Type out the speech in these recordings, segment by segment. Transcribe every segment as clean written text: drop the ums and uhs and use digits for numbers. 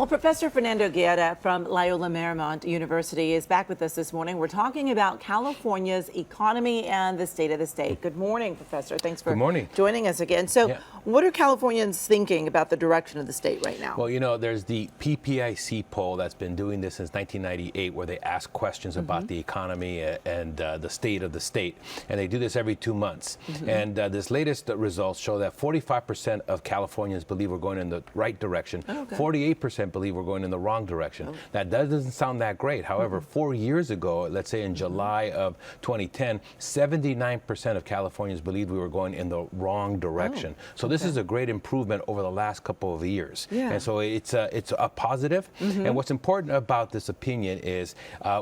Well, Professor Fernando Guerra from Loyola Marymount University is back with us this morning. We're talking about California's economy and the state of the state. Good morning, Professor. Thanks for joining us again. So what are Californians thinking about the direction of the state right now? Well, you know, there's the PPIC poll that's been doing this since 1998, where they ask questions about the economy and the state of the state. And they do this every 2 months. And this latest results show that 45% of Californians believe we're going in the right direction. 48% believe we're going in the wrong direction. That doesn't sound that great. However, 4 years ago, let's say in July of 2010, 79% of Californians believed we were going in the wrong direction. So this is a great improvement over the last couple of years. And so it's a positive. And what's important about this opinion is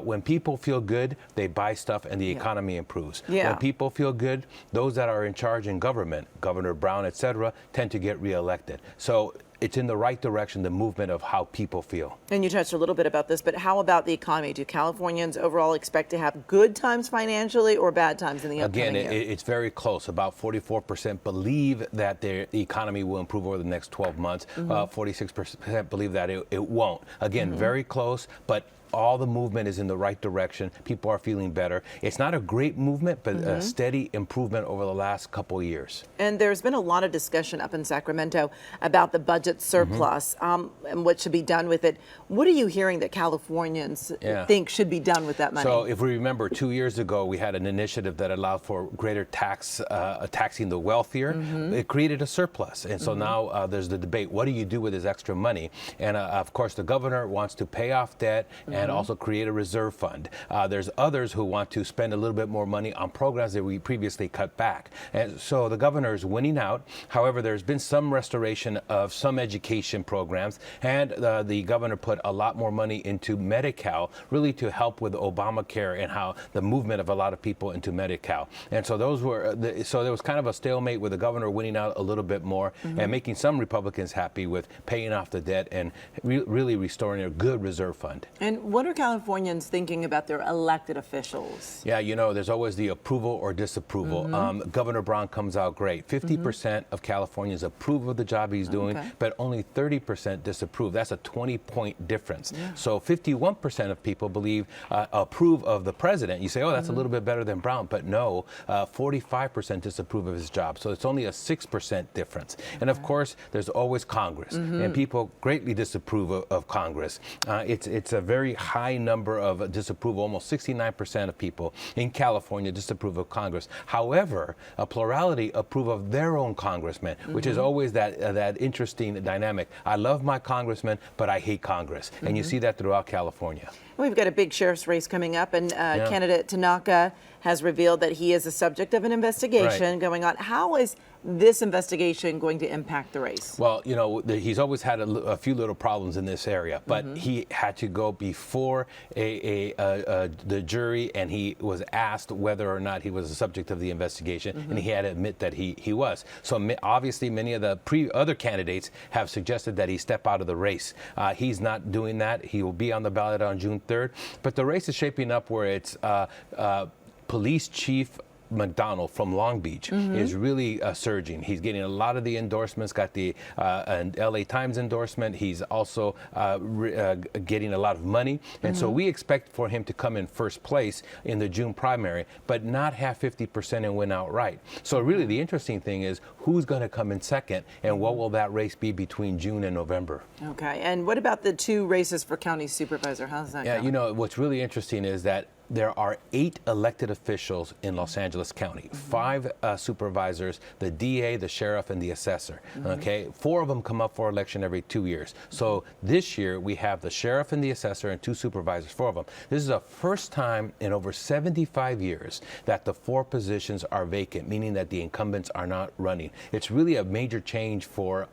when people feel good, they buy stuff and the economy improves. When people feel good, those that are in charge in government, Governor Brown, etc., tend to get reelected. So it's in the right direction, the movement of how people feel. And you touched a little bit about this, but how about the economy? Do Californians overall expect to have good times financially or bad times in the upcoming year? Again, it's very close. About 44% believe that the economy will improve over the next 12 months. 46% believe that it won't. Again, very close, but all the movement is in the right direction. People are feeling better. It's not a great movement, but a steady improvement over the last couple of years. And there's been a lot of discussion up in Sacramento about the budget surplus and what should be done with it. What are you hearing that Californians think should be done with that money? So if we remember, 2 years ago, we had an initiative that allowed for greater taxing the wealthier. It created a surplus. And so now there's the debate, what do you do with this extra money? And of course, the governor wants to pay off debt and also create a reserve fund. There's others who want to spend a little bit more money on programs that we previously cut back. And so the governor is winning out. However, there's been some restoration of some education programs, and the governor put a lot more money into Medi-Cal, really to help with Obamacare and how the movement of a lot of people into Medi-Cal. And so those were, so there was kind of a stalemate with the governor winning out a little bit more and making some Republicans happy with paying off the debt and really restoring a good reserve fund. And what are Californians thinking about their elected officials? Yeah, you know, there's always the approval or disapproval. Governor Brown comes out great. 50% of Californians approve of the job he's doing, but only 30% disapprove. That's a 20-point difference. So 51% of people approve of the president. You say, oh, that's a little bit better than Brown, but no, 45% disapprove of his job. So it's only a 6% difference. And of course, there's always Congress, and people greatly disapprove of Congress. It's a very high number of disapproval. Almost 69% of people in California disapprove of Congress. However, a plurality approve of their own congressman, which is always that interesting dynamic. I love my congressman, but I hate Congress. And you see that throughout California. We've got a big sheriff's race coming up, and candidate Tanaka has revealed that he is a subject of an investigation going on. How is this investigation going to impact the race? Well, you know, he's always had a few little problems in this area, but he had to go before the jury, and he was asked whether or not he was a subject of the investigation, and he had to admit that he was. So obviously, many of the other candidates have suggested that he step out of the race. He's not doing that. He will be on the ballot on June 3rd, but the race is shaping up where it's Police Chief McDonald from Long Beach is really surging. He's getting a lot of the endorsements, got the LA Times endorsement. He's also getting a lot of money. And so we expect for him to come in first place in the June primary, but not have 50% and win outright. So really the interesting thing is who's going to come in second, and what will that race be between June and November? Okay, and what about the two races for county supervisor? How's that going? You know, what's really interesting is that there are 8 elected officials in Los Angeles County, 5 supervisors, the DA, the sheriff, and the assessor. Okay, 4 of them come up for election every 2 years. So this year we have the sheriff and the assessor and 2 supervisors, 4 of them. This is the first time in over 75 years that the 4 positions are vacant, meaning that the incumbents are not running. It's really a major change for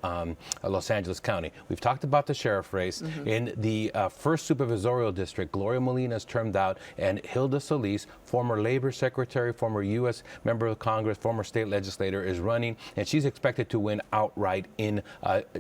Los Angeles County. We've talked about the sheriff race. In the first supervisorial district, Gloria Molina is termed out and Hilda Solis, former Labor Secretary, former U.S. Member of Congress, former state legislator, is running, and she's expected to win outright in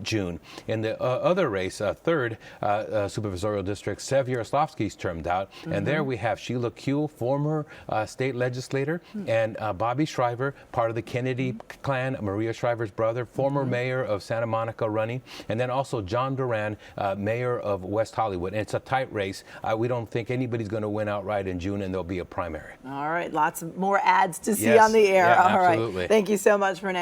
June. In the other race, third supervisorial district, Sev Yaroslavsky's termed out, and there we have Sheila Kuehl, former state legislator, and Bobby Shriver, part of the Kennedy clan, Maria Shriver's brother, former mayor of Santa Monica, running, and then also John Duran, mayor of West Hollywood. And it's a tight race. We don't think anybody's going to win outright in June, and there'll be a primary. All right, lots of more ads to see on the air. Yeah, all absolutely. right. Thank you so much, Fernando.